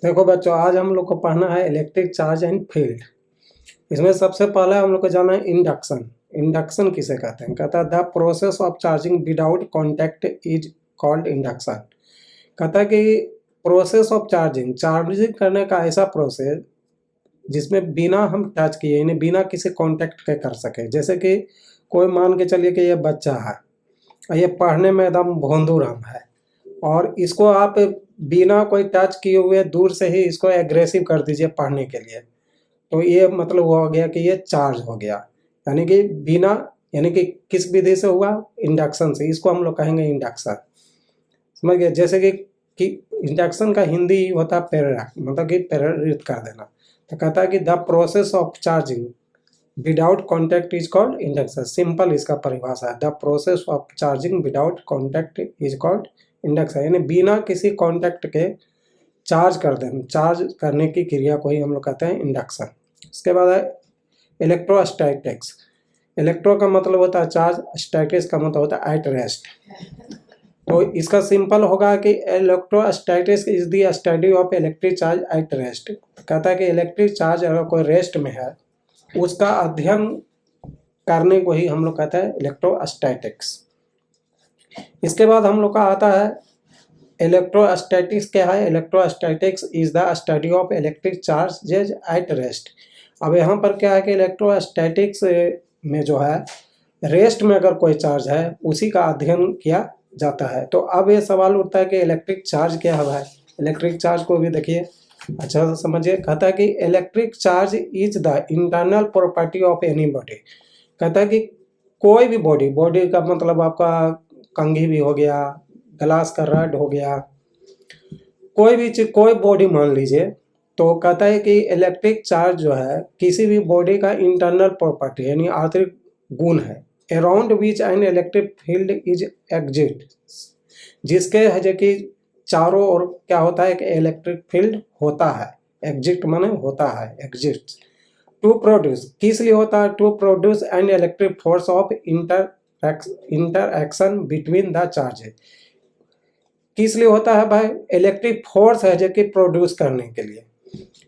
देखो बच्चों, आज हम लोग को पढ़ना है इलेक्ट्रिक चार्ज एंड फील्ड। इसमें सबसे पहले हम लोग को जाना है इंडक्शन। इंडक्शन किसे कहते हैं? कहता है the process of charging without contact is called induction. कहता है कि प्रोसेस ऑफ चार्जिंग करने का ऐसा प्रोसेस जिसमें बिना हम टच किए, यानी बिना किसी कॉन्टैक्ट के कर सके। जैसे कि कोई मान के चलिए कि ये बच्चा है और ये पढ़ने में एकदम भोंदूराम है, और इसको आप बिना कोई टच किए हुए दूर से ही इसको एग्रेसिव कर दीजिए पढ़ने के लिए, तो ये मतलब हो गया कि ये चार्ज हो गया। यानी कि बिना, यानी कि किस विधि से हुआ? इंडक्शन से। इसको हम लोग कहेंगे इंडक्शन। समझ गए? जैसे कि इंडक्शन का हिंदी होता है प्रेरक, मतलब कि प्रेरित कर देना। तो कहता है कि the process of charging without contact is called induction. Simple इसका परिभाषा है, the process of charging without contact is called induction. यानी बिना किसी कॉन्टैक्ट के चार्ज कर देना, चार्ज करने की क्रिया को ही हम लोग कहते हैं इंडक्शन। इसके बाद है इलेक्ट्रोस्टैटिक्स। इलेक्ट्रो का मतलब होता है चार्ज, स्टैटिक्स का मतलब होता है एट रेस्ट। तो इसका सिंपल होगा कि electrostatics is the study of electric charge at rest. कहता है कि इलेक्ट्रिक चार्ज अगर कोई रेस्ट में है उसका अध्ययन करने को ही हम लोग कहते हैं इलेक्ट्रोस्टैटिक्स। इसके बाद हम लोग का आता है इलेक्ट्रोस्टैटिक्स। क्या है? Electrostatics is the study of electric charges at rest. अब यहाँ पर क्या है कि इलेक्ट्रोस्टैटिक्स में जो है रेस्ट में अगर कोई चार्ज है उसी का अध्ययन किया जाता है। तो अब ये सवाल उठता है कि इलेक्ट्रिक चार्ज क्या है भाई? इलेक्ट्रिक चार्ज को भी देखिए अच्छा से समझिए। कहता है कि electric charge is the internal property of any body. कहता है कि कोई भी बॉडी का मतलब आपका कंघी भी हो गया, ग्लास का रड हो गया, कोई भी चीज, कोई बॉडी मान लीजिए। तो कहता है कि इलेक्ट्रिक चार्ज जो है किसी भी बॉडी का इंटरनल प्रॉपर्टी यानी आंतरिक गुण है, around which an electric field is exit, जिसके है जो कि चारों ओर क्या होता है कि इलेक्ट्रिक फील्ड होता है। एग्जिट माने होता है, एग्जिट। टू प्रोड्यूस, किस लिए होता है? To produce an electric force of interaction between the charges. किस लिए होता है भाई? इलेक्ट्रिक फोर्स है जो कि प्रोड्यूस करने के लिए।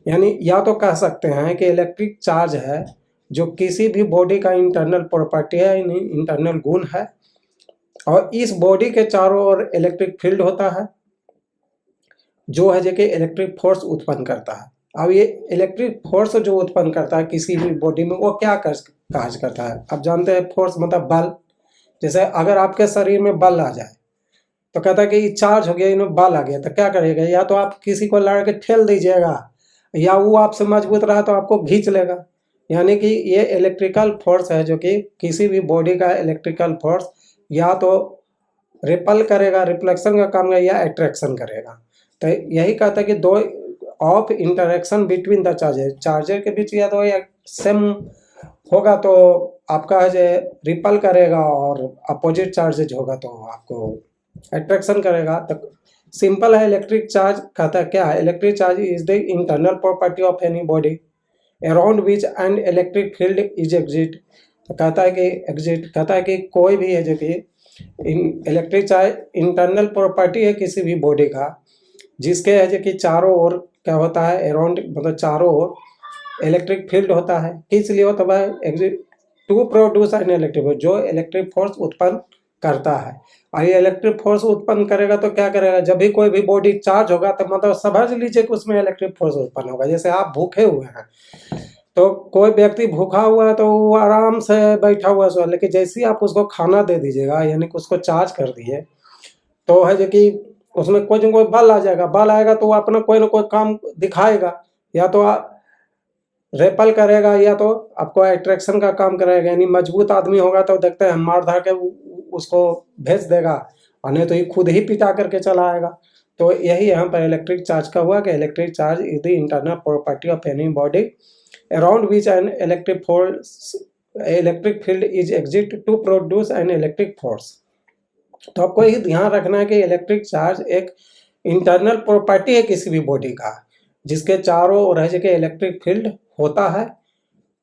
यानी या तो कह सकते हैं कि इलेक्ट्रिक चार्ज है जो किसी भी बॉडी का इंटरनल प्रॉपर्टी है, यानी इंटरनल गुण है, और इस बॉडी के चारों ओर इलेक्ट्रिक फील्ड होता है जो है जो कि इलेक्ट्रिक फोर्स उत्पन्न करता है। अब ये इलेक्ट्रिक फोर्स जो उत्पन्न करता है किसी भी बॉडी में, वो क्या कार्य करता है? अब जानते हैं फोर्स मतलब बल। जैसे अगर आपके शरीर में बल आ जाए तो कहता है कि चार्ज हो गया, इन्हें बल आ गया, तो क्या करेगा? या तो आप किसी को लड़ के ठेल दीजिएगा, या वो आपसे मजबूत रहा तो आपको खींच लेगा। यानी कि ये इलेक्ट्रिकल फोर्स है जो कि किसी भी बॉडी का इलेक्ट्रिकल फोर्स या तो रिपल करेगा, रिफ्लेक्शन का काम करेगा, या अट्रैक्शन करेगा। तो यही कहता है कि दो of interaction between the charger के बीच या तो या सेम होगा तो आपका है जो रिपल करेगा, और अपोजिट चार्जेज होगा तो आपको अट्रैक्शन करेगा। तो सिंपल है इलेक्ट्रिक चार्ज। कहता है क्या है? Electric charge is the internal property of any body around which and electric field is exit. तो कहता है कि एग्जिट, कहता है कि कोई भी है जो कि इलेक्ट्रिक चार्ज इंटरनल प्रॉपर्टी है किसी भी बॉडी का, जिसके है जो कि चारों ओर क्या होता है? अराउंड मतलब चारों ओर इलेक्ट्रिक फील्ड होता है। किस लिए होता है? Exit to produce an electric, जो इलेक्ट्रिक फोर्स उत्पन्न करता है। और ये इलेक्ट्रिक फोर्स उत्पन्न करेगा तो क्या करेगा? जब भी कोई भी बॉडी चार्ज होगा तो मतलब समझ लीजिए कि उसमें इलेक्ट्रिक फोर्स उत्पन्न होगा। जैसे आप भूखे हुए हैं तो कोई व्यक्ति भूखा हुआ है तो वो आराम से बैठा हुआ है, लेकिन जैसे ही आप उसको खाना दे दीजिएगा, यानी कि उसको चार्ज कर दिए, तो है जो कि उसमें कोई न कोई बल आ जाएगा। बल आएगा तो वो अपना कोई ना कोई काम दिखाएगा, या तो रेपल करेगा या तो आपको अट्रैक्शन का काम करेगा। यानी मजबूत आदमी होगा तो देखते हैं मार धार के उसको भेज देगा, और नहीं तो ये खुद ही पिटा करके चला आएगा। तो यही यहाँ पर इलेक्ट्रिक चार्ज का हुआ कि electric charge is the internal property of any body around which an electric field is exit to produce an electric force. तो आपको ये ध्यान रखना है कि इलेक्ट्रिक चार्ज एक इंटरनल प्रॉपर्टी है किसी भी बॉडी का, जिसके चारों ओर है कि इलेक्ट्रिक फील्ड होता है,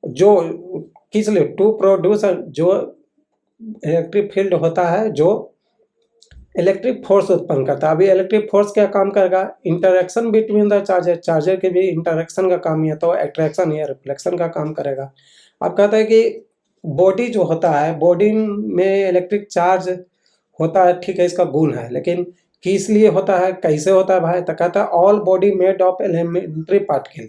जो किस लिए? टू प्रोड्यूस, जो इलेक्ट्रिक फील्ड होता है जो इलेक्ट्रिक फोर्स उत्पन्न करता है। अभी इलेक्ट्रिक फोर्स क्या काम करेगा, interaction between the charger, charger के भी इंटरेक्शन का काम है, तो अट्रैक्शन या रिफ्लेक्शन का काम करेगा। अब कहता है कि बॉडी जो होता है, बॉडी में इलेक्ट्रिक चार्ज होता है, ठीक है, इसका गुण है, लेकिन किस लिए होता है, कैसे होता है भाई, तो कहता है all body made of elementary particle,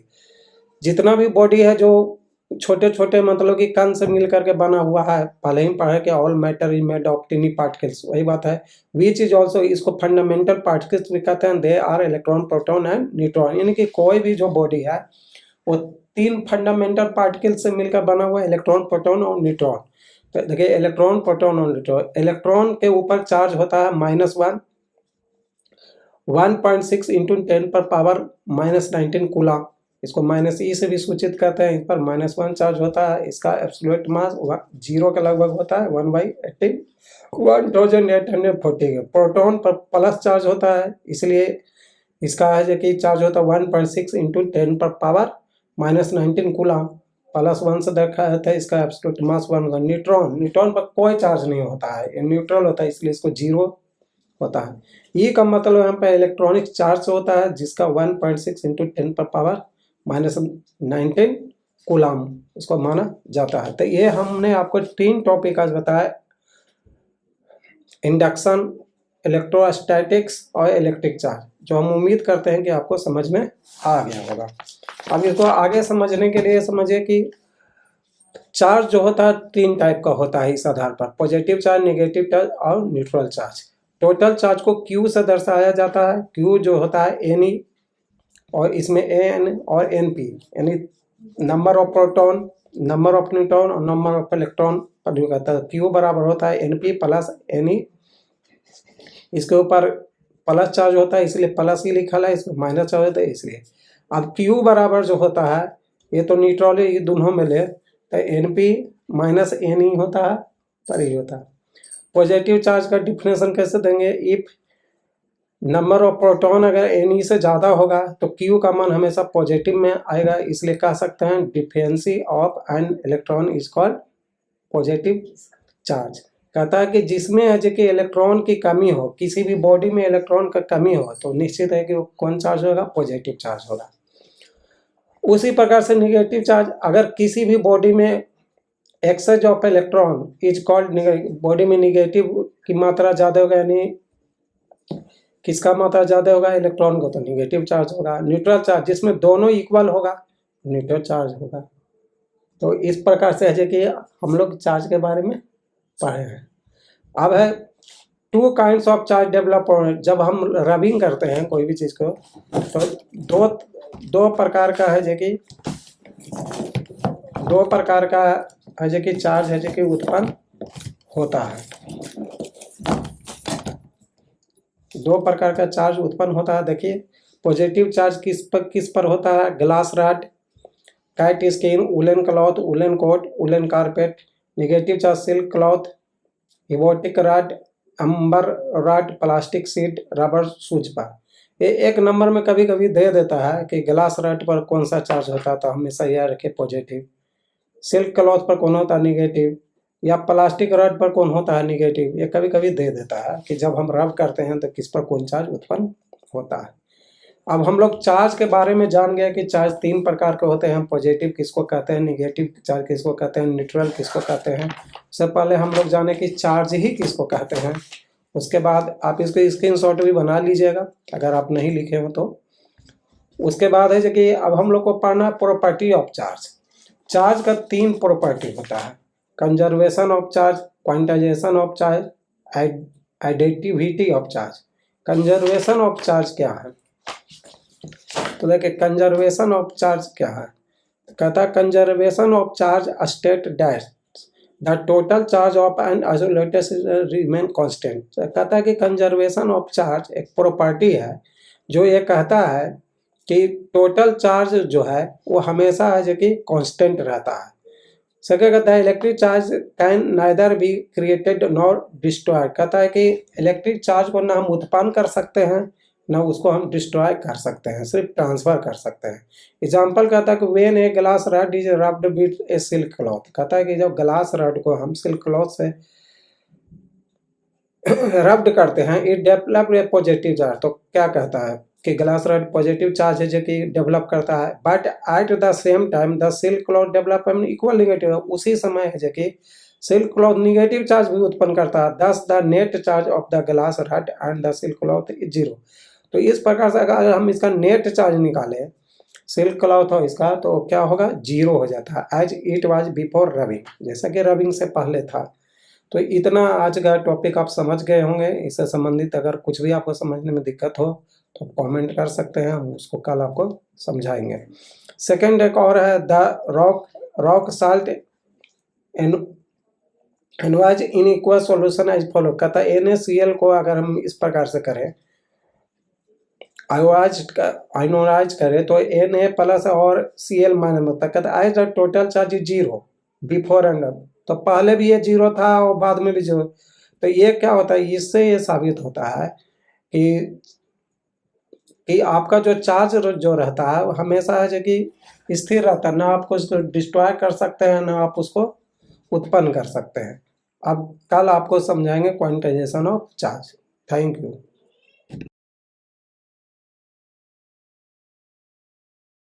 जितना भी बॉडी है जो छोटे छोटे मतलब कि कण से मिल करके बना हुआ है, पहले ही पढ़ा कि all matter is made of tiny particles, वही बात है। विच इज ऑल्सो, इसको फंडामेंटल पार्टिकल्स भी कहते हैं, they are electron, proton and neutron, यानी कि कोई भी जो बॉडी है वो 3 फंडामेंटल पार्टिकल से मिलकर बना हुआ है, इलेक्ट्रॉन, प्रोटॉन और न्यूट्रॉन। तो देखिए इलेक्ट्रॉन, प्रोटॉन और न्यूट्रॉन, इलेक्ट्रॉन के ऊपर चार्ज होता है -1, 1.6 इंटू 10 पर पावर -19 कूलम, इसको -e से भी सूचित करते हैं। इस पर -1 चार्ज होता है, इसका एब्सोल्यूट मास 0 के लगभग होता है, 1/18, 1840। प्रोटॉन पर प्लस चार्ज होता है, इसलिए इसका है जो कि चार्ज होता है 1.6 इंटू 10 पर पावर -19 कूलम, +1 से देखा जाता है, इसका एब्सोल्यूट मास 1 होगा। न्यूट्रॉन, न्यूट्रॉन पर कोई चार्ज नहीं होता है, ये न्यूट्रल होता है, इसलिए इसको 0 होता है। ई का मतलब यहाँ पे इलेक्ट्रॉनिक चार्ज होता है, जिसका 1.6 इंटू 10 पर पावर -19 कूलम इसको माना जाता है। तो ये हमने आपको 3 टॉपिक आज बताया, इंडक्शन, इलेक्ट्रोस्टैटिक्स और इलेक्ट्रिक चार्ज, जो हम उम्मीद करते हैं कि आपको समझ में आ गया होगा। अब इसको आगे समझने के लिए समझिए कि चार्ज जो होता है 3 टाइप का होता है इस आधार पर, पॉजिटिव चार्ज, नेगेटिव चार्ज और न्यूट्रल चार्ज। टोटल चार्ज को Q से दर्शाया जाता है, Q जो होता है Ne, और इसमें An और Np यानी number of proton, number of neutron और नंबर ऑफ इलेक्ट्रॉन पर निर्भर करता है। Q बराबर होता है Np प्लस Ne, इसके ऊपर प्लस चार्ज होता है इसलिए प्लस ही लिखा है, इसमें माइनस चार्ज होता है इसलिए। अब Q बराबर जो होता है, ये तो न्यूट्रल ये दोनों में ले, तो Np माइनस Ne होता है, पर ही होता है। पॉजिटिव चार्ज का डिफिनेशन कैसे देंगे, इफ नंबर ऑफ प्रोटॉन अगर Ne से ज़्यादा होगा तो Q का मान हमेशा पॉजिटिव में आएगा, इसलिए कह सकते हैं deficiency of an electron is called positive charge. कहता है कि जिसमें है कि इलेक्ट्रॉन की कमी हो, किसी भी बॉडी में इलेक्ट्रॉन का कमी हो, तो निश्चित है कि वो कौन चार्ज होगा, पॉजिटिव चार्ज होगा। उसी प्रकार से निगेटिव चार्ज, अगर किसी भी बॉडी में excess of electron is called, body में निगेटिव की मात्रा ज़्यादा होगा, यानी किसका मात्रा ज़्यादा होगा, इलेक्ट्रॉन को, तो निगेटिव चार्ज होगा। न्यूट्रल चार्ज, जिसमें दोनों इक्वल होगा, न्यूट्रल चार्ज होगा। तो इस प्रकार से है कि हम लोग चार्ज के बारे में पढ़े हैं। अब है 2 काइंड्स ऑफ चार्ज डेवलप। जब हम रबिंग करते हैं कोई भी चीज़ को, तो दो प्रकार का है जो कि चार्ज है जो कि उत्पन्न होता है। 2 प्रकार का चार्ज उत्पन्न होता है। देखिए पॉजिटिव चार्ज किस पर होता है, glass rod, cat skin, woollen cloth, woollen coat, woollen carpet. Negative charge silk cloth, हिबोटिक rod, amber rod, plastic sheet, rubber shoes पर। ये 1 नंबर में कभी कभी दे देता है कि ग्लास रॉड पर कौन सा चार्ज होता है, तो हमेशा यह रखे पॉजिटिव। सिल्क क्लॉथ पर कौन होता है, निगेटिव। या प्लास्टिक रॉड पर कौन होता है, निगेटिव। ये कभी कभी दे देता है कि जब हम रब करते हैं तो किस पर कौन चार्ज उत्पन्न होता है। अब हम लोग चार्ज के बारे में जान गए कि चार्ज 3 प्रकार के होते हैं, पॉजिटिव किसको कहते हैं, निगेटिव चार्ज किसको कहते हैं, न्यूट्रल किसको कहते हैं। उससे पहले हम लोग जाने कि चार्ज ही किसको कहते हैं। उसके बाद आप इसको स्क्रीनशॉट भी बना लीजिएगा अगर आप नहीं लिखे हो तो। उसके बाद है कि अब हम लोग को पढ़ना प्रॉपर्टी ऑफ चार्ज। चार्ज का 3 प्रॉपर्टी होता है, conservation of charge, quantization of charge, additivity of charge. Conservation of charge क्या है, तो देखिए कंजर्वेशन ऑफ चार्ज क्या है। कहता है conservation of charge state that the total charge of an isolated remain constant. कहता है कि कंजर्वेशन ऑफ चार्ज एक प्रॉपर्टी है जो ये कहता है कि टोटल चार्ज जो है वो हमेशा है जो कि कांस्टेंट रहता है। सके कहता है electric charge can neither be created nor destroyed. कहता है कि इलेक्ट्रिक चार्ज को ना हम उत्पन्न कर सकते हैं ना उसको हम डिस्ट्रॉय कर सकते हैं, सिर्फ ट्रांसफर कर सकते हैं। एग्जाम्पल कहता है कि when a glass rod is rubbed with A silk cloth. कहता है कि जब ग्लास रॉड को हम सिल्क क्लॉथ से रब्ड करते हैं, it develop a positive charge. तो क्या कहता है कि ग्लास रॉड पॉजिटिव चार्ज है जो कि डेवलप करता है, but at the same time the silk cloth develop equal negative. उसी समय है जो कि सिल्क क्लॉथ निगेटिव चार्ज भी उत्पन्न करता है, thus the net charge of the glass rod and the silk cloth is zero. तो इस प्रकार से अगर हम इसका नेट चार्ज निकालें सिल्क क्लॉथ हो इसका, तो क्या होगा, जीरो हो जाता है, as it was before rubbing, जैसा कि रबिंग से पहले था। तो इतना आज का टॉपिक आप समझ गए होंगे। इससे संबंधित अगर कुछ भी आपको समझने में दिक्कत हो तो कमेंट कर सकते हैं, हम उसको कल आपको समझाएंगे। सेकंड एक और है, द रॉक साल्ट एनवाइज in equal solution as follow. कहता है NaCl को अगर हम इस प्रकार से करें, आयोनाइज करें तो Na प्लस और Cl माइनस होता है। कहता है as the total charge is zero before and अब, तो पहले भी ये जीरो था और बाद में भी जीरो। तो ये क्या होता है, इससे ये साबित होता है कि आपका जो चार्ज जो रहता है वो हमेशा है जो कि स्थिर रहता है, ना आप उसको डिस्ट्रॉय कर सकते हैं ना आप उसको उत्पन्न कर सकते हैं। अब कल आपको समझाएंगे quantization of charge. Thank you.